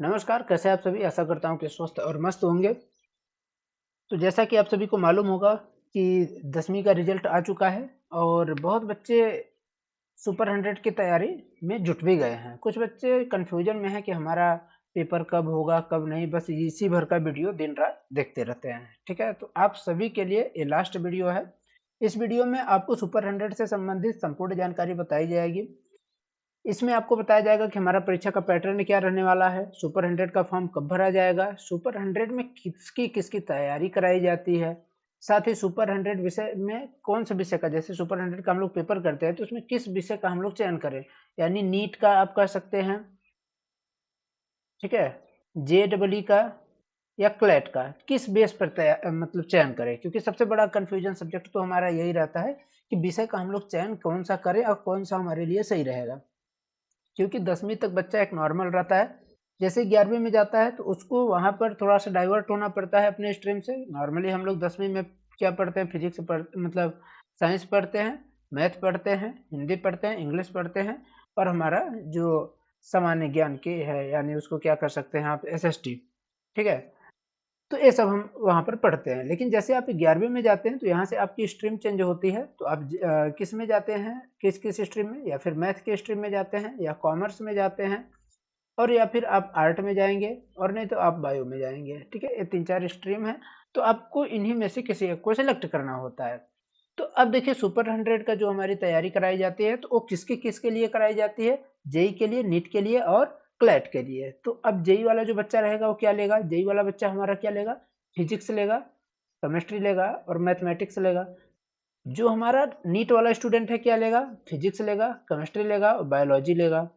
नमस्कार, कैसे हैं आप सभी? आशा करता हूँ कि स्वस्थ और मस्त होंगे। तो जैसा कि आप सभी को मालूम होगा कि 10वीं का रिजल्ट आ चुका है और बहुत बच्चे सुपर 100 की तैयारी में जुट भी गए हैं। कुछ बच्चे कन्फ्यूजन में हैं कि हमारा पेपर कब होगा, कब नहीं, बस इसी भर का वीडियो दिन-रात देखते रहते हैं। ठीक है? तो आप सभी के लिए ये लास्ट वीडियो है। इस वीडियो में आपको सुपर 100 से संबंधित संपूर्ण जानकारी बताई जाएगी। इसमें आपको बताया जाएगा कि हमारा परीक्षा का पैटर्न क्या रहने वाला है, सुपर 100 का फॉर्म कब भरा जाएगा, सुपर 100 में किसकी किसकी तैयारी कराई जाती है, साथ ही सुपर 100 विषय में कौन से विषय का, जैसे सुपर 100 का हम लोग पेपर करते हैं तो उसमें किस विषय का हम लोग चयन करें, यानी नीट का आप कर सकते हैं, ठीक है, जेडबलई का या क्लैट का, किस बेस पर मतलब चयन करें, क्योंकि सबसे बड़ा कंफ्यूजन सब्जेक्ट तो हमारा यही रहता है कि विषय का हम लोग चयन कौन सा करें और कौन सा हमारे लिए सही रहेगा। क्योंकि 10वीं तक बच्चा एक नॉर्मल रहता है, जैसे 11वीं में जाता है तो उसको वहाँ पर थोड़ा-सा डाइवर्ट होना पड़ता है अपने स्ट्रीम से। नॉर्मली हम लोग 10वीं में क्या पढ़ते हैं, फिजिक्स मतलब साइंस पढ़ते हैं, मैथ पढ़ते हैं, हिंदी पढ़ते हैं, इंग्लिश पढ़ते हैं और हमारा जो सामान्य ज्ञान की है, यानी उसको क्या कर सकते हैं आप, एसएसटी, ठीक है? तो ये सब हम वहाँ पर पढ़ते हैं। लेकिन जैसे आप 11वीं में जाते हैं तो यहाँ से आपकी स्ट्रीम चेंज होती है, तो आप किस में जाते हैं, किस-किस स्ट्रीम में, या फिर मैथ के स्ट्रीम में जाते हैं या कॉमर्स में जाते हैं, और या फिर आप आर्ट में जाएँगे और नहीं तो आप बायो में जाएँगे, ठीक है? ये 3-4 स्ट्रीम हैं, तो आपको इन्हीं में से किसी एक को सेलेक्ट करना होता है। तो अब देखिए सुपर 100 का जो हमारी तैयारी कराई जाती है, तो वो किसके लिए कराई जाती है? जेईई के लिए, नीट के लिए और क्लैट के लिए। तो अब जेईई वाला जो बच्चा रहेगा वो क्या लेगा? जेईई वाला बच्चा हमारा क्या लेगा? फिजिक्स लेगा, केमिस्ट्री लेगा और मैथमेटिक्स लेगा। जो हमारा नीट वाला स्टूडेंट है क्या लेगा? फिजिक्स लेगा, केमिस्ट्री लेगा और बायोलॉजी लेगा।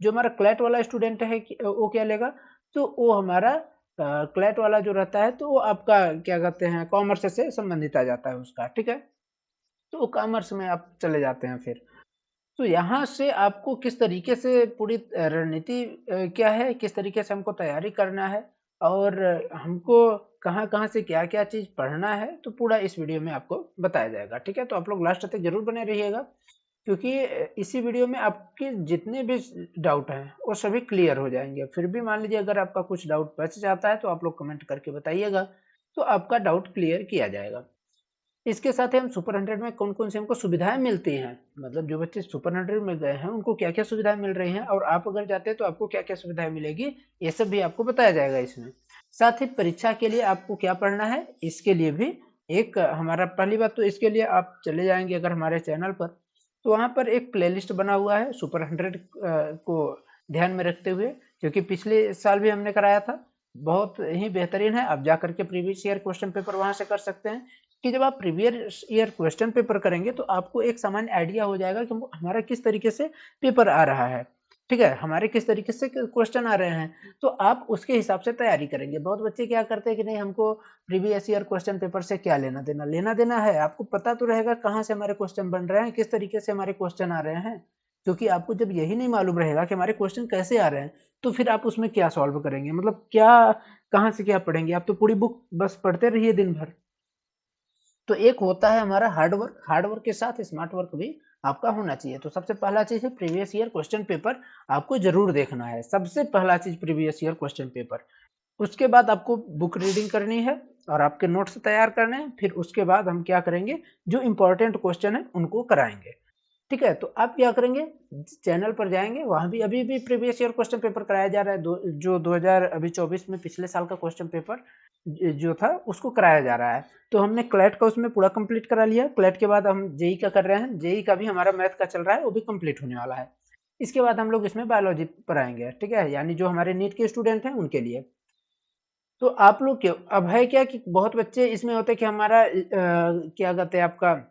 जो हमारा क्लैट वाला स्टूडेंट है वो क्या लेगा? तो वो हमारा क्लैट वाला जो रहता है तो वो आपका क्या कहते हैं, कॉमर्स से संबंधित आ जाता है उसका, ठीक है? तो कॉमर्स में आप चले जाते हैं फिर। तो यहाँ से आपको किस तरीके से पूरी रणनीति क्या है, किस तरीके से हमको तैयारी करना है और हमको कहाँ-कहाँ से क्या-क्या चीज़ पढ़ना है, तो पूरा इस वीडियो में आपको बताया जाएगा, ठीक है? तो आप लोग लास्ट तक ज़रूर बने रहिएगा, क्योंकि इसी वीडियो में आपके जितने भी डाउट हैं, वो सभी क्लियर हो जाएँगे। फिर भी मान लीजिए अगर आपका कुछ डाउट बच जाता है, तो आप लोग कमेंट करके बताइएगा, तो आपका डाउट क्लियर किया जाएगा। इसके साथ ही हम सुपर 100 में कौन-कौन सी हमको सुविधाएँ मिलती हैं, मतलब जो बच्चे सुपर 100 में गए हैं, उनको क्या-क्या सुविधाएँ मिल रही हैं और आप अगर जाते हैं तो आपको क्या-क्या सुविधाएँ मिलेगी, ये सब भी आपको बताया जाएगा इसमें। साथ ही परीक्षा के लिए आपको क्या पढ़ना है, इसके लिए भी एक हमारा पहली बात तो इसके लिए आप चले जाएँगे अगर हमारे चैनल पर, तो वहाँ पर एक प्लेलिस्ट बना हुआ है सुपर 100 को ध्यान में रखते हुए, क्योंकि पिछले साल भी हमने कराया था, बहुत ही बेहतरीन है। आप जाकर के प्रीवियस ईयर क्वेश्चन पेपर वहाँ से कर सकते हैं। कि जब आप प्रीवियस ईयर क्वेश्चन पेपर करेंगे तो आपको एक सामान्य आइडिया हो जाएगा कि हमारा किस तरीके से पेपर आ रहा है, ठीक है? हमारे किस तरीके से क्वेश्चन आ रहे हैं, तो आप उसके हिसाब से तैयारी करेंगे। बहुत बच्चे क्या करते हैं कि नहीं, हमको प्रीवियस ईयर क्वेश्चन पेपर से क्या लेना-देना, लेना-देना है, आपको पता तो रहेगा कहाँ से हमारे क्वेश्चन बन रहे हैं, किस तरीके से हमारे क्वेश्चन आ रहे हैं। क्योंकि आपको जब यही नहीं मालूम रहेगा कि हमारे क्वेश्चन कैसे आ रहे हैं, तो फिर आप उसमें क्या सॉल्व करेंगे? मतलब क्या, कहाँ से क्या पढ़ेंगे? आप तो पूरी बुक बस पढ़ते रहिए दिन भर। तो एक होता है हमारा हार्ड वर्क के साथ स्मार्ट वर्क भी आपका होना चाहिए। तो सबसे पहला चीज़ है प्रीवियस ईयर क्वेश्चन पेपर, आपको ज़रूर देखना है। सबसे पहला चीज़ प्रीवियस ईयर क्वेश्चन पेपर। उसके बाद आपको बुक रीडिंग करनी है और आपके नोट्स तैयार करने हैं। फिर उसके बाद हम क्या करेंगे, जो इम्पोर्टेंट क्वेश्चन है उनको कराएँगे। ठीक है? तो आप क्या करेंगे, चैनल पर जाएँगे, वहाँ भी अभी भी प्रीवियस ईयर क्वेश्चन पेपर कराया जा रहा है, जो 2000 अभी 24 में पिछले साल का क्वेश्चन पेपर जो था उसको कराया जा रहा है। तो हमने क्लैट का उसमें पूरा कंप्लीट करा लिया। क्लैट के बाद हम जेईई का कर रहे हैं, जेईई का भी हमारा मैथ का चल रहा है, वो भी कंप्लीट होने वाला है। इसके बाद हम लोग इसमें बायोलॉजी पर आएँगे, ठीक है? यानी जो हमारे नीट के स्टूडेंट हैं उनके लिए। तो आप लोग क्यों, अब है क्या कि बहुत बच्चे इसमें होते हैं कि हमारा क्या कहते हैं आपका,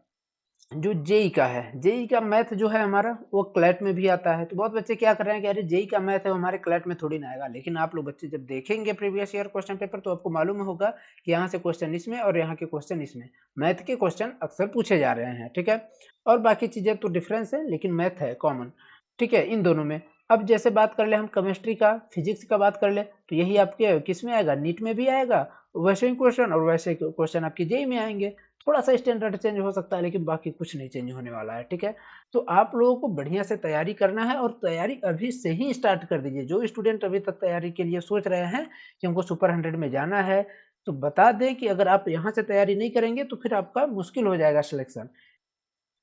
जो जेई का है, जेई का मैथ जो है हमारा वो क्लैट में भी आता है। तो बहुत बच्चे क्या कर रहे हैं कि अरे जेई का मैथ है, वो हमारे क्लैट में थोड़ी ना आएगा। लेकिन आप लोग बच्चे जब देखेंगे प्रीवियस ईयर क्वेश्चन पेपर तो आपको मालूम होगा कि यहाँ से क्वेश्चन इसमें और यहाँ के क्वेश्चन इसमें, मैथ के क्वेश्चन अक्सर पूछे जा रहे हैं, ठीक है? और बाकी चीजें तो डिफरेंस है, लेकिन मैथ है कॉमन, ठीक है, इन दोनों में। अब जैसे बात कर ले हम केमिस्ट्री का, फिजिक्स का बात कर ले, तो यही आपके किस में आएगा, नीट में भी आएगा वैसे ही क्वेश्चन, और वैसे क्वेश्चन आपके जेई में आएंगे। थोड़ा सा स्टैंडर्ड चेंज हो सकता है, लेकिन बाकी कुछ नहीं चेंज होने वाला है, ठीक है। तो आप लोगों को बढ़िया से तैयारी करना है, और तैयारी अभी से ही स्टार्ट कर दीजिए। जो स्टूडेंट अभी तक तैयारी के लिए सोच रहे हैं कि हमको सुपर 100 में जाना है, तो बता दें कि अगर आप यहाँ से तैयारी नहीं करेंगे तो फिर आपका मुश्किल हो जाएगा सिलेक्शन,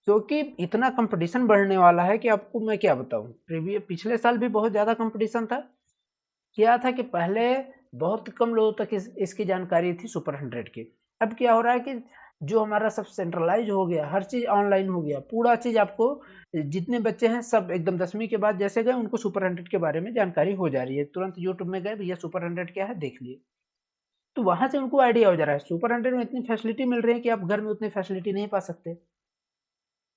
क्योंकि इतना कंपटीशन बढ़ने वाला है कि आपको मैं क्या बताऊं। पिछले साल भी बहुत ज्यादा कंपटीशन था। क्या था कि पहले बहुत कम लोगों तक इसकी जानकारी थी सुपर 100 की। अब क्या हो रहा है कि जो हमारा सब सेंट्रलाइज हो गया, हर चीज ऑनलाइन हो गया, पूरा चीज आपको, जितने बच्चे हैं सब एकदम 10वीं के बाद जैसे गए उनको सुपर 100 के बारे में जानकारी हो जा रही है। तुरंत यूट्यूब में गए, भैया सुपर 100 क्या है देख लिए, तो वहां से उनको आइडिया हो जा रहा है। सुपर 100 में इतनी फैसिलिटी मिल रही है कि आप घर में उतनी फैसिलिटी नहीं पा सकते।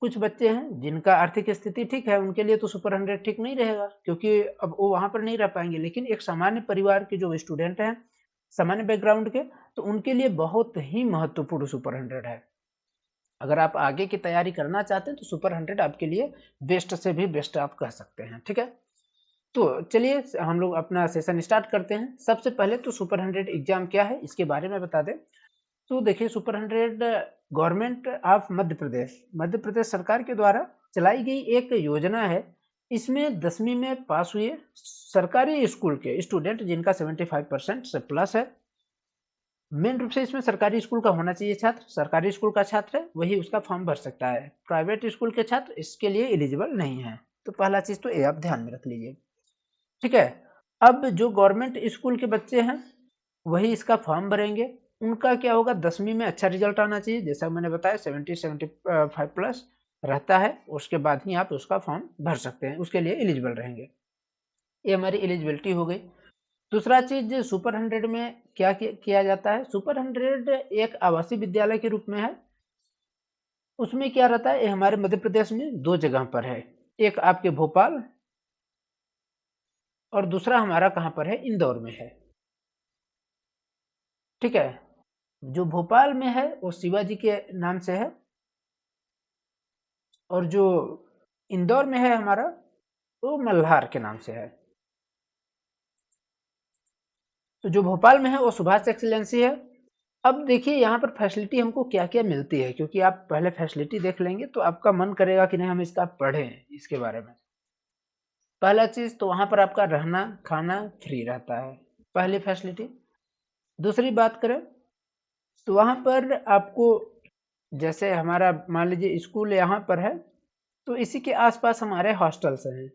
कुछ बच्चे हैं जिनका आर्थिक स्थिति ठीक है, उनके लिए तो सुपर 100 ठीक नहीं रहेगा, क्योंकि अब वो वहां पर नहीं रह पाएंगे। लेकिन एक सामान्य परिवार के जो स्टूडेंट हैं, सामान्य बैकग्राउंड के, तो उनके लिए बहुत ही महत्वपूर्ण सुपर 100 है। अगर आप आगे की तैयारी करना चाहते हैं तो सुपर 100 आपके लिए बेस्ट से भी बेस्ट आप कह सकते हैं, ठीक है। तो चलिए हम लोग अपना सेशन स्टार्ट करते हैं। सबसे पहले तो सुपर 100 एग्जाम क्या है इसके बारे में बता दें। तो देखिए, super 100 government of Madhya Pradesh सरकार के द्वारा चलाई गई एक योजना है। इसमें 10वीं में पास हुए सरकारी स्कूल के स्टूडेंट जिनका 75% से प्लस है, मेन रूप से इसमें सरकारी स्कूल का होना चाहिए छात्र, सरकारी स्कूल का छात्र है वही उसका फॉर्म भर सकता है। प्राइवेट स्कूल के छात्र इसके लिए एलिजिबल नहीं है। तो पहला चीज तो ये आप ध्यान में रख लीजिए, ठीक है। अब जो गवर्नमेंट स्कूल के बच्चे हैं वही इसका फॉर्म भरेंगे। उनका क्या होगा, 10वीं में अच्छा रिजल्ट आना चाहिए, जैसा मैंने बताया 75 प्लस रहता है, उसके बाद ही आप उसका फॉर्म भर सकते हैं, उसके लिए एलिजिबल रहेंगे। ये हमारी एलिजिबिलिटी हो गई। दूसरा चीज, सुपर 100 में क्या किया जाता है। सुपर 100 एक आवासीय विद्यालय के रूप में है। उसमें क्या रहता है, ये हमारे मध्य प्रदेश में दो जगह पर है, एक आपके भोपाल और दूसरा हमारा कहाँ पर है, इंदौर में है, ठीक है। जो भोपाल में है वो शिवाजी के नाम से है, और जो इंदौर में है हमारा वो मल्हार के नाम से है। तो जो भोपाल में है वो सुभाष एक्सीलेंसी है। अब देखिए यहाँ पर फैसिलिटी हमको क्या क्या मिलती है, क्योंकि आप पहले फैसिलिटी देख लेंगे तो आपका मन करेगा कि नहीं हम इसका पढ़ें इसके बारे में। पहला चीज तो वहां पर आपका रहना खाना फ्री रहता है, पहली फैसिलिटी। दूसरी बात करें तो वहां पर आपको, जैसे हमारा मान लीजिए स्कूल यहाँ पर है, तो इसी के आसपास हमारे हॉस्टल्स हैं।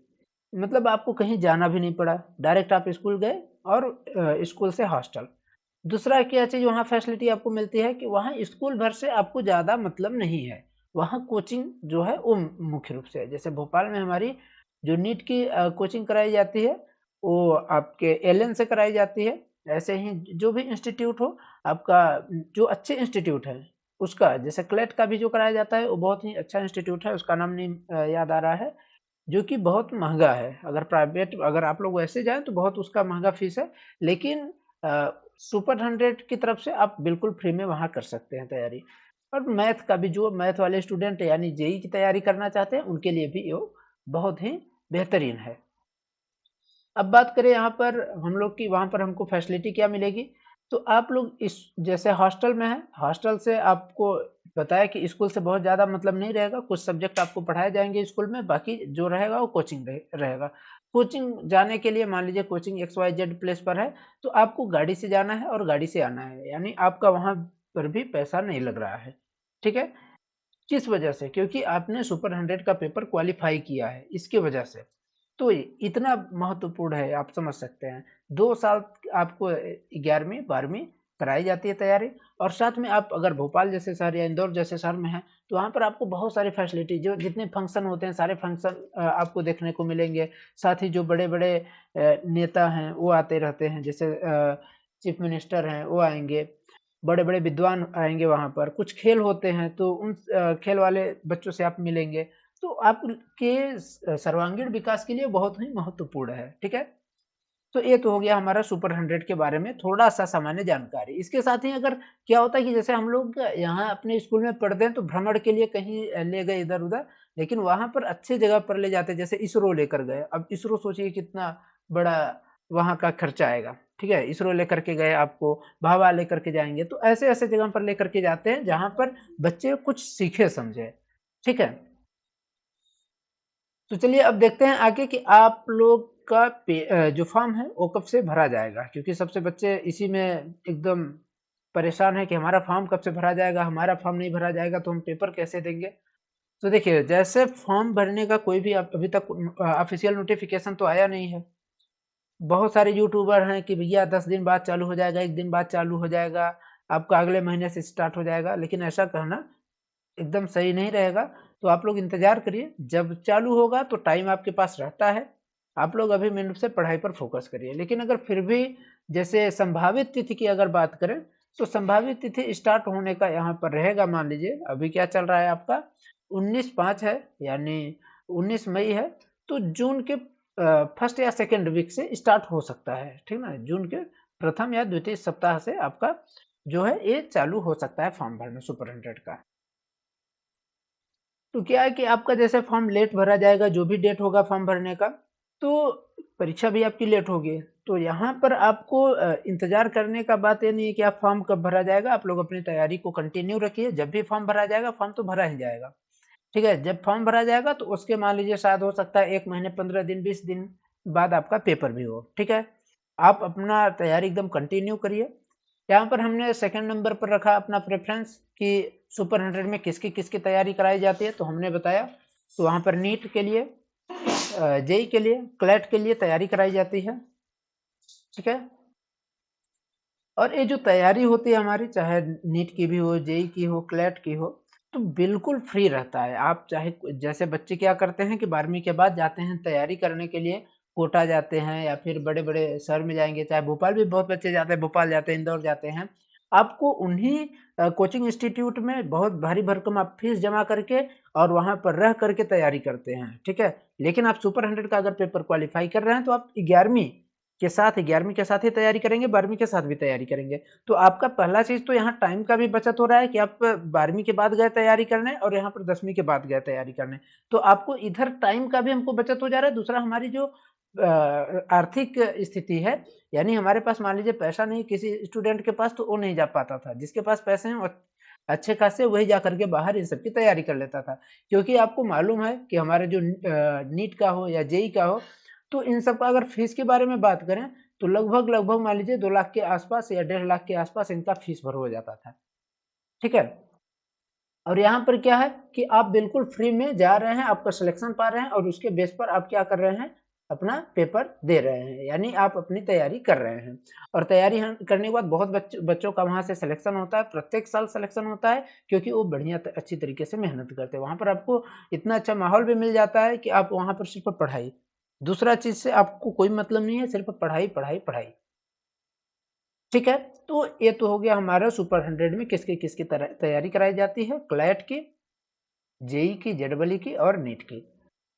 मतलब आपको कहीं जाना भी नहीं पड़ा, डायरेक्ट आप स्कूल गए और स्कूल से हॉस्टल। दूसरा क्या चीज़ वहाँ फैसिलिटी आपको मिलती है कि वहाँ स्कूल भर से आपको ज़्यादा मतलब नहीं है, वहाँ कोचिंग जो है वो मुख्य रूप से है। जैसे भोपाल में हमारी जो नीट की कोचिंग कराई जाती है वो आपके एलएन से कराई जाती है। ऐसे ही जो भी इंस्टीट्यूट हो आपका, जो अच्छे इंस्टीट्यूट है उसका, जैसे क्लेट का भी जो कराया जाता है वो बहुत ही अच्छा इंस्टीट्यूट है, उसका नाम नहीं याद आ रहा है, जो कि बहुत महंगा है। अगर प्राइवेट, अगर आप लोग वैसे जाएं तो बहुत उसका महंगा फीस है, लेकिन सुपर 100 की तरफ से आप बिल्कुल फ्री में वहाँ कर सकते हैं तैयारी। और मैथ का भी, जो मैथ वाले स्टूडेंट यानी जेई की तैयारी करना चाहते हैं उनके लिए भी ये बहुत ही बेहतरीन है। अब बात करें यहाँ पर हम लोग की, वहाँ पर हमको फैसिलिटी क्या मिलेगी। तो आप लोग इस, जैसे हॉस्टल में है, हॉस्टल से आपको बताया कि स्कूल से बहुत ज़्यादा मतलब नहीं रहेगा, कुछ सब्जेक्ट आपको पढ़ाए जाएंगे स्कूल में, बाकी जो रहेगा वो कोचिंग रहेगा। कोचिंग जाने के लिए मान लीजिए कोचिंग XYZ प्लेस पर है, तो आपको गाड़ी से जाना है और गाड़ी से आना है, यानी आपका वहाँ पर भी पैसा नहीं लग रहा है, ठीक है। किस वजह से, क्योंकि आपने सुपर 100 का पेपर क्वालिफाई किया है, इसके वजह से। तो इतना महत्वपूर्ण है, आप समझ सकते हैं। 2 साल आपको 11वीं 12वीं कराई जाती है तैयारी, और साथ में आप अगर भोपाल जैसे शहर या इंदौर जैसे शहर में हैं तो वहाँ पर आपको बहुत सारी फैसिलिटी, जो जितने फंक्शन होते हैं सारे फंक्शन आपको देखने को मिलेंगे। साथ ही जो बड़े बड़े नेता हैं वो आते रहते हैं, जैसे चीफ मिनिस्टर हैं वो आएंगे, बड़े बड़े विद्वान आएंगे वहाँ पर। कुछ खेल होते हैं तो उन खेल वाले बच्चों से आप मिलेंगे, तो आपके सर्वांगीण विकास के लिए बहुत ही महत्वपूर्ण है, ठीक है। तो ये तो हो गया हमारा सुपर 100 के बारे में थोड़ा सा सामान्य जानकारी। इसके साथ ही अगर क्या होता है कि जैसे हम लोग यहाँ अपने स्कूल में पढ़ते हैं तो भ्रमण के लिए कहीं ले गए इधर उधर, लेकिन वहां पर अच्छे जगह पर ले जाते हैं, जैसे इसरो लेकर गए। अब इसरो सोचिए कितना बड़ा वहां का खर्चा आएगा, ठीक है, इसरो लेकर के गए आपको, भाभा लेकर के जाएंगे, तो ऐसे ऐसे जगह पर लेकर के जाते हैं जहां पर बच्चे कुछ सीखे समझे। ठीक है, तो चलिए अब देखते हैं आगे कि आप लोग का जो फॉर्म है वो कब से भरा जाएगा, क्योंकि सबसे बच्चे इसी में एकदम परेशान है कि हमारा फॉर्म कब से भरा जाएगा, हमारा फॉर्म नहीं भरा जाएगा तो हम पेपर कैसे देंगे। तो देखिए, जैसे फॉर्म भरने का कोई भी अभी तक ऑफिशियल नोटिफिकेशन तो आया नहीं है। बहुत सारे यूट्यूबर हैं कि भैया 10 दिन बाद चालू हो जाएगा, 1 दिन बाद चालू हो जाएगा, आपका अगले महीने से स्टार्ट हो जाएगा, लेकिन ऐसा कहना एकदम सही नहीं रहेगा। तो आप लोग इंतजार करिए, जब चालू होगा तो टाइम आपके पास रहता है, आप लोग अभी मेन रूप से पढ़ाई पर फोकस करिए। लेकिन अगर फिर भी जैसे संभावित तिथि की अगर बात करें, तो संभावित तिथि स्टार्ट होने का यहाँ पर रहेगा, मान लीजिए अभी क्या चल रहा है आपका 19/5 है, यानी 19 मई है, तो जून के फर्स्ट या सेकेंड वीक से स्टार्ट हो सकता है, ठीक ना, जून के प्रथम या द्वितीय सप्ताह से आपका जो है ये चालू हो सकता है फॉर्म भरना सुपर 100 का। तो क्या है कि आपका जैसे फॉर्म लेट भरा जाएगा, जो भी डेट होगा फॉर्म भरने का, तो परीक्षा भी आपकी लेट होगी। तो यहाँ पर आपको इंतजार करने का बात ये नहीं है कि आप फॉर्म कब भरा जाएगा, आप लोग अपनी तैयारी को कंटिन्यू रखिए। जब भी फॉर्म भरा जाएगा, फॉर्म तो भरा ही जाएगा, ठीक है। जब फॉर्म भरा जाएगा तो उसके मान लीजिए शायद हो सकता है 1 महीने 15 दिन 20 दिन बाद आपका पेपर भी हो, ठीक है। आप अपना तैयारी एकदम कंटिन्यू करिए। यहाँ पर हमने सेकंड नंबर पर रखा अपना प्रेफरेंस कि सुपर 100 में किसकी किसकी तैयारी कराई जाती है, तो हमने बताया तो वहाँ पर नीट के लिए, जेई के लिए, क्लैट के लिए तैयारी कराई जाती है, ठीक है। और ये जो तैयारी होती है हमारी, चाहे नीट की भी हो, जेई की हो, क्लैट की हो, तो बिल्कुल फ्री रहता है। आप चाहे जैसे बच्चे क्या करते हैं कि 12वीं के बाद जाते हैं तैयारी करने के लिए, कोटा जाते हैं या फिर बड़े बड़े शहर में जाएंगे, चाहे भोपाल भी बहुत बच्चे जाते हैं, भोपाल जाते हैं, इंदौर जाते हैं। आपको उन्हीं कोचिंग इंस्टीट्यूट में बहुत भारी भरकम आप फीस जमा करके और वहां पर रह करके तैयारी करते हैं, ठीक है। लेकिन आप सुपर 100 का अगर पेपर क्वालिफाई कर रहे हैं तो आप 11वीं के साथ ही तैयारी करेंगे, 12वीं के साथ भी तैयारी करेंगे। तो आपका पहला चीज तो यहाँ टाइम का भी बचत हो रहा है कि आप 12वीं के बाद गए तैयारी करने और यहाँ पर 10वीं के बाद गए तैयारी करने, तो आपको इधर टाइम का भी हमको बचत हो जा रहा है। दूसरा, हमारी जो आर्थिक स्थिति है, यानी हमारे पास मान लीजिए पैसा नहीं किसी स्टूडेंट के पास, तो वो नहीं जा पाता था। जिसके पास पैसे हैं वो अच्छे खासे वही जा करके बाहर इन सब की तैयारी कर लेता था। क्योंकि आपको मालूम है कि हमारे जो नीट का हो या जेई का हो, तो इन सब का अगर फीस के बारे में बात करें तो लगभग लगभग मान लीजिए 2 लाख के आसपास या 1.5 लाख के आसपास इनका फीस भर हो जाता था, ठीक है। और यहाँ पर क्या है कि आप बिल्कुल फ्री में जा रहे हैं, आपका सिलेक्शन पा रहे हैं और उसके बेस पर आप क्या कर रहे हैं, अपना पेपर दे रहे हैं, यानी आप अपनी तैयारी कर रहे हैं। और तैयारी करने के बाद बहुत बच्चों का वहां से सिलेक्शन होता है, प्रत्येक साल सिलेक्शन होता है, क्योंकि वो बढ़िया अच्छी तरीके से मेहनत करते हैं। वहां पर आपको इतना अच्छा माहौल भी मिल जाता है कि आप वहां पर सिर्फ पढ़ाई, दूसरा चीज से आपको कोई मतलब नहीं है, सिर्फ पढ़ाई पढ़ाई पढ़ाई, ठीक है। तो ये तो हो गया हमारा सुपर 100 में किसकी किसकी तैयारी कराई जाती है, क्लैट की, जेई की, जेडबल की और नीट की,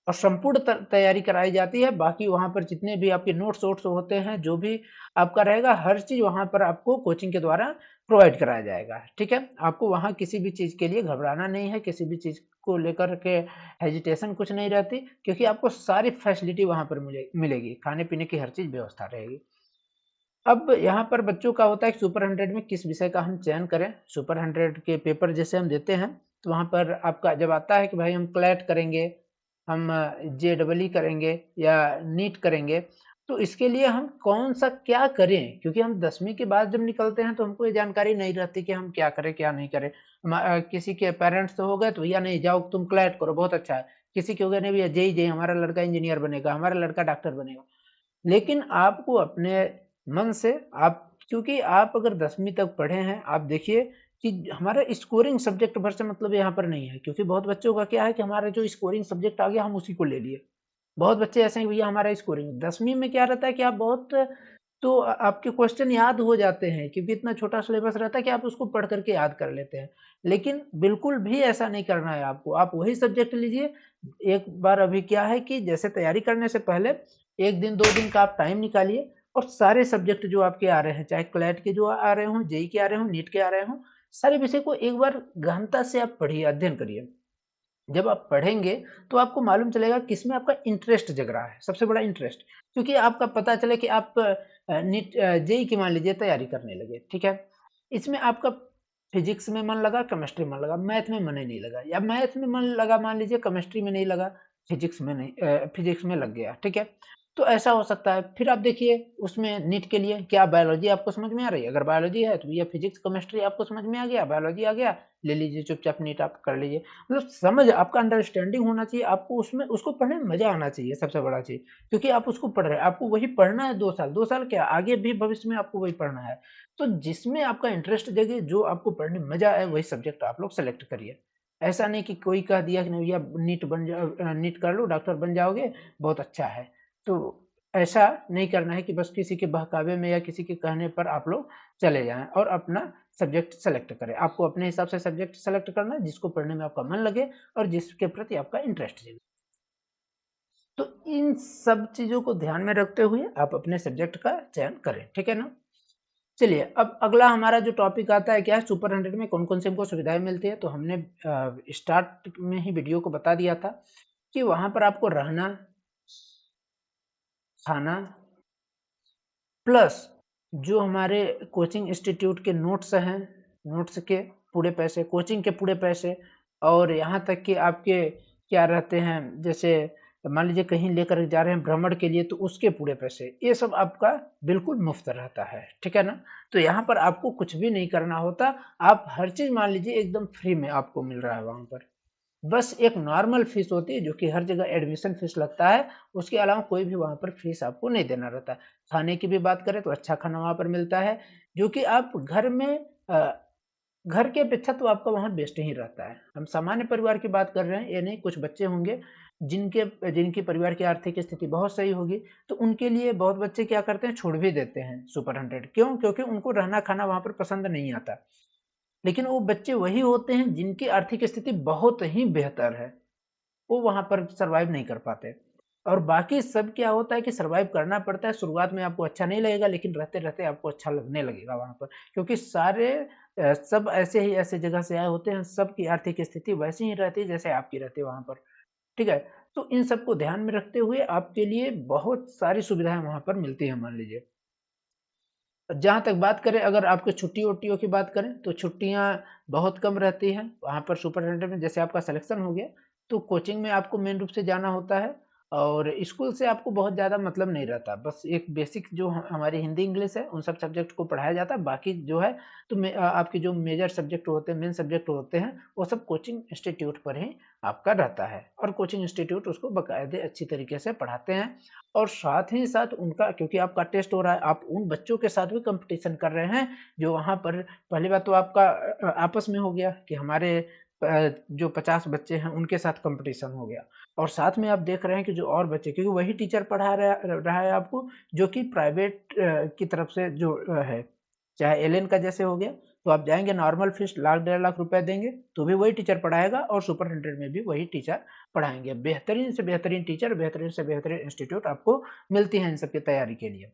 और संपूर्ण तैयारी कराई जाती है। बाकी वहां पर जितने भी आपके नोट्स वोट्स होते हैं, जो भी आपका रहेगा, हर चीज वहां पर आपको कोचिंग के द्वारा प्रोवाइड कराया जाएगा, ठीक है। आपको वहां किसी भी चीज के लिए घबराना नहीं है, किसी भी चीज को लेकर के हेजिटेशन कुछ नहीं रहती, क्योंकि आपको सारी फैसिलिटी वहां पर मिलेगी, खाने पीने की हर चीज व्यवस्था रहेगी। अब यहाँ पर बच्चों का होता है कि सुपर 100 में किस विषय का हम चयन करें। सुपर 100 के पेपर जैसे हम देते हैं, तो वहाँ पर आपका जब आता है कि भाई हम क्लैट करेंगे, हम जेडबल करेंगे या नीट करेंगे, तो इसके लिए हम कौन सा क्या करें, क्योंकि हम 10वीं के बाद जब निकलते हैं तो हमको ये जानकारी नहीं रहती कि हम क्या करें क्या नहीं करें। किसी के पेरेंट्स तो हो गए तो भैया नहीं जाओ तुम क्लैट करो बहुत अच्छा है, किसी के हो गए नहीं भैया जेई जेई हमारा लड़का इंजीनियर बनेगा, हमारा लड़का डॉक्टर बनेगा। लेकिन आपको अपने मन से आप, क्योंकि आप अगर 10वीं तक पढ़े हैं, आप देखिए कि हमारा स्कोरिंग सब्जेक्ट भर से मतलब यहाँ पर नहीं है, क्योंकि बहुत बच्चों का क्या है कि हमारा जो स्कोरिंग सब्जेक्ट आ गया हम उसी को ले लिए। बहुत बच्चे ऐसे हैं भैया हमारा स्कोरिंग 10वीं में क्या रहता है कि आप बहुत, तो आपके क्वेश्चन याद हो जाते हैं, क्योंकि इतना छोटा सिलेबस रहता है कि आप उसको पढ़ करके याद कर लेते हैं। लेकिन बिल्कुल भी ऐसा नहीं करना है आपको, आप वही सब्जेक्ट लीजिए। एक बार अभी क्या है कि जैसे तैयारी करने से पहले 1 दिन 2 दिन का आप टाइम निकालिए और सारे सब्जेक्ट जो आपके आ रहे हैं, चाहे क्लैट के जो आ रहे हों, जेई के आ रहे हों, नीट के आ रहे हों, सारे विषय को एक बार गहनता से आप पढ़िए, अध्ययन करिए। जब आप पढ़ेंगे तो आपको मालूम चलेगा किसमें आपका इंटरेस्ट जग रहा है, सबसे बड़ा इंटरेस्ट। क्योंकि आपका पता चले कि आप नीट जेई की मान लीजिए तैयारी करने लगे, ठीक है। इसमें आपका फिजिक्स में मन लगा, केमिस्ट्री में मन लगा, मैथ में मन ही नहीं लगा, या मैथ में मन लगा मान लीजिए, केमिस्ट्री में नहीं लगा, फिजिक्स में नहीं, फिजिक्स में लग गया, ठीक है। तो ऐसा हो सकता है। फिर आप देखिए उसमें नीट के लिए क्या बायोलॉजी आपको समझ में आ रही है? अगर बायोलॉजी है तो ये फिजिक्स केमिस्ट्री आपको समझ में आ गया, बायोलॉजी आ गया, ले लीजिए चुपचाप नीट आप कर लीजिए। मतलब समझ आपका अंडरस्टैंडिंग होना चाहिए, आपको उसमें उसको पढ़ने में मजा आना चाहिए, सबसे बड़ा चीज। क्योंकि आप उसको पढ़ रहे हैं, आपको वही पढ़ना है 2 साल, 2 साल क्या आगे भी भविष्य में आपको वही पढ़ना है। तो जिसमें आपका इंटरेस्ट जगे, जो आपको पढ़ने में मजा आए, वही सब्जेक्ट आप लोग सेलेक्ट करिए। ऐसा नहीं कि कोई कह दिया कि नहीं भैया नीट बन जाओ, नीट कर लो डॉक्टर बन जाओगे, बहुत अच्छा है। तो ऐसा नहीं करना है कि बस किसी के बहकावे में या किसी के कहने पर आप लोग चले जाएं और अपना सब्जेक्ट सेलेक्ट करें। आपको अपने हिसाब से सब्जेक्ट सेलेक्ट करना है जिसको पढ़ने में आपका मन लगे और जिसके प्रति आपका इंटरेस्ट जगे। तो इन सब चीजों को ध्यान में रखते हुए आप अपने सब्जेक्ट का चयन करें, ठीक है ना। चलिए अब अगला हमारा जो टॉपिक आता है, क्या है, सुपर 100 में कौन कौन से हमको सुविधाएं मिलती है। तो हमने स्टार्ट में ही वीडियो को बता दिया था कि वहां पर आपको रहना, खाना, प्लस जो हमारे कोचिंग इंस्टीट्यूट के नोट्स हैं, नोट्स के पूरे पैसे, कोचिंग के पूरे पैसे, और यहाँ तक कि आपके क्या रहते हैं, जैसे मान लीजिए कहीं लेकर जा रहे हैं भ्रमण के लिए तो उसके पूरे पैसे, ये सब आपका बिल्कुल मुफ्त रहता है, ठीक है ना। तो यहाँ पर आपको कुछ भी नहीं करना होता, आप हर चीज मान लीजिए एकदम फ्री में आपको मिल रहा है वहां पर। बस एक नॉर्मल फीस होती है जो कि हर जगह एडमिशन फीस लगता है, उसके अलावा कोई भी वहाँ पर फीस आपको नहीं देना रहता। खाने की भी बात करें तो अच्छा खाना वहाँ पर मिलता है, जो कि आप घर में घर के अपेक्षा तो आपका वहाँ बेस्ट ही रहता है। हम सामान्य परिवार की बात कर रहे हैं, ये नहीं, कुछ बच्चे होंगे जिनकी परिवार की आर्थिक स्थिति बहुत सही होगी, तो उनके लिए बहुत बच्चे क्या करते हैं, छोड़ भी देते हैं सुपर 100। क्यों? क्योंकि उनको रहना खाना वहाँ पर पसंद नहीं आता। लेकिन वो बच्चे वही होते हैं जिनकी आर्थिक स्थिति बहुत ही बेहतर है, वो वहां पर सरवाइव नहीं कर पाते। और बाकी सब क्या होता है कि सरवाइव करना पड़ता है, शुरुआत में आपको अच्छा नहीं लगेगा, लेकिन रहते रहते आपको अच्छा लगने लगेगा वहां पर। क्योंकि सारे सब ऐसे ही ऐसे जगह से आए होते हैं, सबकी आर्थिक स्थिति वैसी ही रहती है जैसे आपकी रहती है वहां पर, ठीक है। तो इन सबको ध्यान में रखते हुए आपके लिए बहुत सारी सुविधाएं वहां पर मिलती है, मान लीजिए। जहाँ तक बात करें, अगर आपके छुट्टी वुट्टियों की बात करें तो छुट्टियाँ बहुत कम रहती हैं वहाँ पर सुपर 100 में। जैसे आपका सिलेक्शन हो गया तो कोचिंग में आपको मेन रूप से जाना होता है, और स्कूल से आपको बहुत ज़्यादा मतलब नहीं रहता। बस एक बेसिक जो हमारी हिंदी इंग्लिश है उन सब सब्जेक्ट को पढ़ाया जाता है, बाकी जो है तो आपके जो मेजर सब्जेक्ट होते हैं, मेन सब्जेक्ट होते हैं, वो सब कोचिंग इंस्टीट्यूट पर ही आपका रहता है, और कोचिंग इंस्टीट्यूट उसको बाकायदे अच्छी तरीके से पढ़ाते हैं। और साथ ही साथ उनका, क्योंकि आपका टेस्ट हो रहा है, आप उन बच्चों के साथ भी कंपटीशन कर रहे हैं जो वहाँ पर, पहली बात तो आपका आपस में हो गया कि हमारे जो 50 बच्चे हैं उनके साथ कंपटीशन हो गया, और साथ में आप देख रहे हैं कि जो और बच्चे, क्योंकि वही टीचर पढ़ा रहा है आपको, जो कि प्राइवेट की तरफ से जो है, चाहे एलएन का जैसे हो गया, तो आप जाएंगे नॉर्मल फीस लाख 1.5 लाख रुपए देंगे तो भी वही टीचर पढ़ाएगा, और सुपर 100 में भी वही टीचर पढ़ाएंगे। बेहतरीन से बेहतरीन टीचर, बेहतरीन से बेहतरीन इंस्टीट्यूट आपको मिलती हैं इन सब की तैयारी के लिए,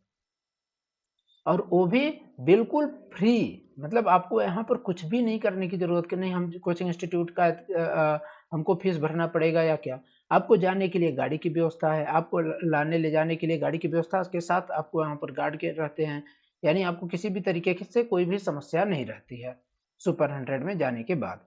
और वो भी बिल्कुल फ्री। मतलब आपको यहाँ पर कुछ भी नहीं करने की जरूरत, कि नहीं हम कोचिंग इंस्टीट्यूट का हमको फीस भरना पड़ेगा या क्या। आपको जाने के लिए गाड़ी की व्यवस्था है, आपको लाने ले जाने के लिए गाड़ी की व्यवस्था के साथ आपको यहाँ पर गार्ड के रहते हैं, यानी आपको किसी भी तरीके से कोई भी समस्या नहीं रहती है सुपर 100 में जाने के बाद।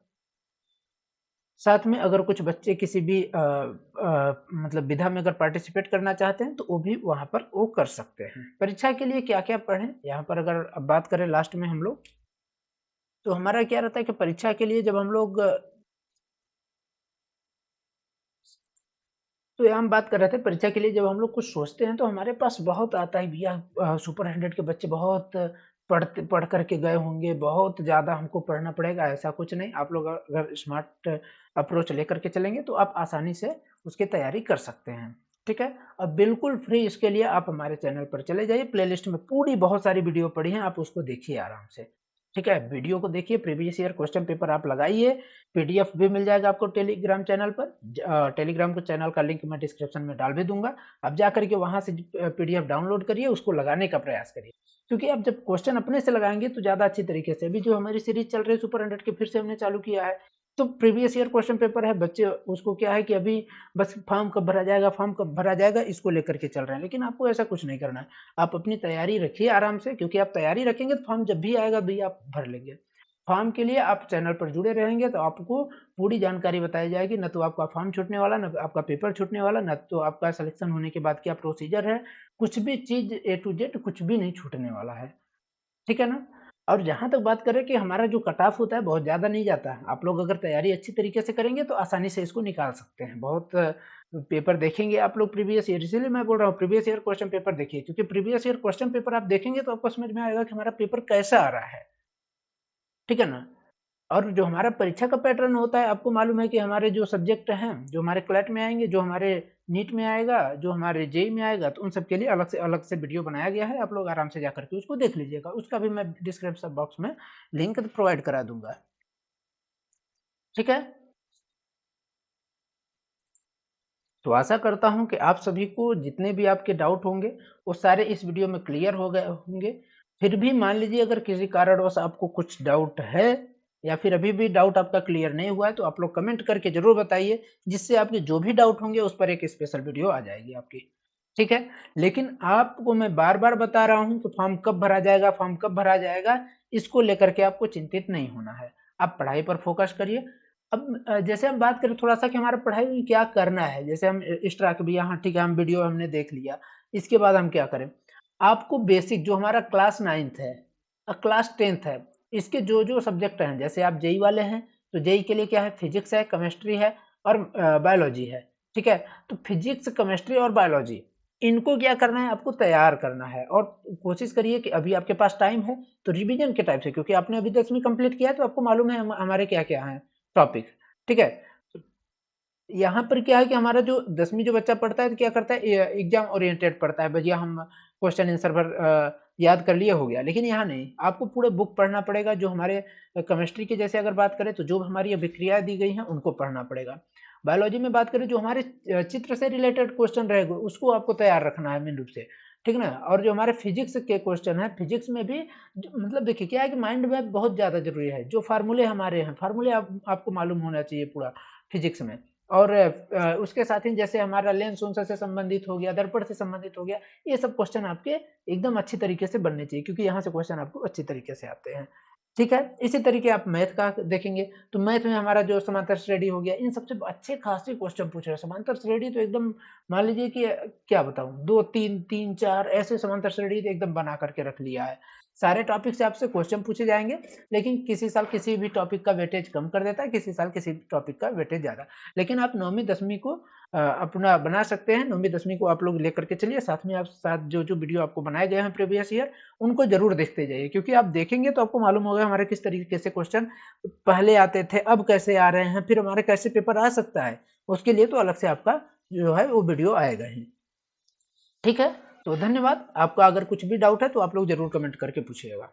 साथ में अगर कुछ बच्चे किसी भी मतलब विधा में अगर पार्टिसिपेट करना चाहते हैं तो वो भी वहाँ पर वो कर सकते हैं। परीक्षा के लिए क्या-क्या पढ़ें, यहाँ पर अगर अब बात करें लास्ट में हम लोग, तो हमारा क्या रहता है कि परीक्षा के लिए जब हम लोग, तो यहाँ हम बात कर रहे थे परीक्षा के लिए जब हम लोग कुछ सोचते हैं तो हमारे पास बहुत आता है भैया, सुपर 100 के बच्चे बहुत पढ़ कर के गए होंगे, बहुत ज़्यादा हमको पढ़ना पड़ेगा। ऐसा कुछ नहीं, आप लोग अगर स्मार्ट अप्रोच लेकर के चलेंगे तो आप आसानी से उसकी तैयारी कर सकते हैं, ठीक है। अब बिल्कुल फ्री इसके लिए आप हमारे चैनल पर चले जाइए, प्लेलिस्ट में पूरी बहुत सारी वीडियो पड़ी हैं, आप उसको देखिए आराम से, ठीक है। वीडियो को देखिए, प्रीवियस ईयर क्वेश्चन पेपर आप लगाइए, पीडीएफ भी मिल जाएगा आपको टेलीग्राम चैनल पर। टेलीग्राम को चैनल का लिंक मैं डिस्क्रिप्शन में डाल भी दूंगा, आप जा करके वहां से पीडीएफ डाउनलोड करिए, उसको लगाने का प्रयास करिए। क्योंकि आप जब क्वेश्चन अपने से लगाएंगे तो ज़्यादा अच्छी तरीके से, अभी जो हमारी सीरीज चल रही है सुपर 100 की, फिर से हमने चालू किया है, तो प्रीवियस ईयर क्वेश्चन पेपर है, बच्चे उसको क्या है कि अभी बस फॉर्म कब भरा जाएगा, फॉर्म कब भरा जाएगा, इसको लेकर के चल रहे हैं। लेकिन आपको ऐसा कुछ नहीं करना है। आप अपनी तैयारी रखिए आराम से, क्योंकि आप तैयारी रखेंगे तो फॉर्म जब भी आएगा भी आप भर लेंगे। फॉर्म के लिए आप चैनल पर जुड़े रहेंगे तो आपको पूरी जानकारी बताई जाएगी। न तो आपका फॉर्म छूटने वाला, न आपका पेपर छूटने वाला, न तो आपका सिलेक्शन होने के बाद क्या प्रोसीजर है, कुछ भी चीज़ ए टू जेड कुछ भी नहीं छूटने वाला है। ठीक है ना? और जहाँ तक बात करें कि हमारा जो कट ऑफ होता है बहुत ज़्यादा नहीं जाता है। आप लोग अगर तैयारी अच्छी तरीके से करेंगे तो आसानी से इसको निकाल सकते हैं। बहुत पेपर देखेंगे आप लोग प्रीवियस ईयर, इसीलिए मैं बोल रहा हूँ प्रीवियस ईयर क्वेश्चन पेपर देखिए, क्योंकि प्रीवियस ईयर क्वेश्चन पेपर आप देखेंगे तो आपको समझ में आएगा कि हमारा पेपर कैसा आ रहा है। ठीक है ना? और जो हमारा परीक्षा का पैटर्न होता है, आपको मालूम है कि हमारे जो सब्जेक्ट हैं, जो हमारे क्लैट में आएँगे, जो हमारे नीट में आएगा, जो हमारे जेईई में आएगा, तो उन सब के लिए अलग से वीडियो बनाया गया है। आप लोग आराम से जाकर के उसको देख लीजिएगा। उसका भी मैं डिस्क्रिप्शन बॉक्स में लिंक प्रोवाइड करा दूँगा। ठीक है? तो आशा करता हूँ कि आप सभी को जितने भी आपके डाउट होंगे, वो सारे इस वीडियो में क्लियर हो गए होंगे। फिर भी मान लीजिए अगर किसी कारणवश आपको कुछ डाउट है या फिर अभी भी डाउट आपका क्लियर नहीं हुआ है, तो आप लोग कमेंट करके ज़रूर बताइए, जिससे आपके जो भी डाउट होंगे उस पर एक स्पेशल वीडियो आ जाएगी आपकी। ठीक है? लेकिन आपको मैं बार-बार बता रहा हूँ कि फॉर्म कब भरा जाएगा, फॉर्म कब भरा जाएगा, इसको लेकर के आपको चिंतित नहीं होना है। आप पढ़ाई पर फोकस करिए। अब जैसे हम बात करें थोड़ा-सा कि हमारा पढ़ाई में क्या करना है, जैसे हम एक्स्ट्रा के भी यहाँ ठीक है, हम वीडियो हमने देख लिया, इसके बाद हम क्या करें? आपको बेसिक जो हमारा क्लास 9th है क्लास 10th है, इसके जो-जो सब्जेक्ट हैं, जैसे आप जेईई वाले हैं, तो जेईई के लिए क्या है, फिजिक्स है, केमिस्ट्री है और बायोलॉजी है, ठीक है? तो फिजिक्स, केमिस्ट्री और बायोलॉजी, इनको क्या करना है, आपको तैयार करना है और कोशिश करिए कि अभी आपके पास टाइम है, तो रिवीजन के टाइप से, क्योंकि आपने अभी 10वीं कंप्लीट किया है, तो आपको मालूम है हमारे क्या-क्या हैं टॉपिक, ठीक है? यहाँ पर क्या है कि हमारा जो 10वीं जो बच्चा पढ़ता है तो क्या करता है, एग्जाम ओरिएंटेड पढ़ता है, भैया हम क्वेश्चन आंसर भर याद कर लिए हो गया। लेकिन यहाँ नहीं, आपको पूरे बुक पढ़ना पड़ेगा। जो हमारे केमिस्ट्री की जैसे अगर बात करें तो जो हमारी अभिक्रियाएं दी गई हैं उनको पढ़ना पड़ेगा। बायोलॉजी में बात करें जो हमारे चित्र से रिलेटेड क्वेश्चन रहेगा उसको आपको तैयार रखना है मेन रूप से, ठीक ना? और जो हमारे फिजिक्स के क्वेश्चन है, फिजिक्स में भी मतलब देखिए क्या है कि माइंड मैप बहुत ज्यादा जरूरी है। जो फार्मूले हमारे हैं, फार्मूले आपको मालूम होना चाहिए पूरा फिजिक्स में। और उसके साथ ही जैसे हमारा लेंस उनसे से संबंधित हो गया, दर्पण से संबंधित हो गया, ये सब क्वेश्चन आपके एकदम अच्छी तरीके से बनने चाहिए, क्योंकि यहाँ से क्वेश्चन आपको अच्छी तरीके से आते हैं। ठीक है? इसी तरीके आप मैथ का देखेंगे, तो मैथ में हमारा जो समांतर श्रेणी हो गया, इन सबसे अच्छे खासे क्वेश्चन पूछ रहे हैं। समांतर श्रेणी तो एकदम मान लीजिए कि क्या बताऊँ, 2, 3, 3, 4 ऐसे समांतर श्रेणी तो एकदम बना करके रख लिया है। सारे टॉपिक से आपसे क्वेश्चन पूछे जाएँगे, लेकिन किसी साल किसी भी टॉपिक का वेटेज कम कर देता है, किसी साल किसी टॉपिक का वेटेज ज़्यादा। लेकिन आप 9वीं 10वीं को अपना बना सकते हैं। 9वीं 10वीं को आप लोग लेकर के चलिए, साथ में आप साथ जो वीडियो आपको बनाए गए हैं प्रीवियस ईयर, उनको जरूर देखते जाइए, क्योंकि आप देखेंगे तो आपको मालूम होगा हमारे किस तरीके से क्वेश्चन पहले आते थे, अब कैसे आ रहे हैं, फिर हमारे कैसे पेपर आ सकता है। उसके लिए तो अलग से आपका जो है वो वीडियो आएगा ही। ठीक है? तो धन्यवाद। आपका अगर कुछ भी डाउट है तो आप लोग जरूर कमेंट करके पूछिएगा।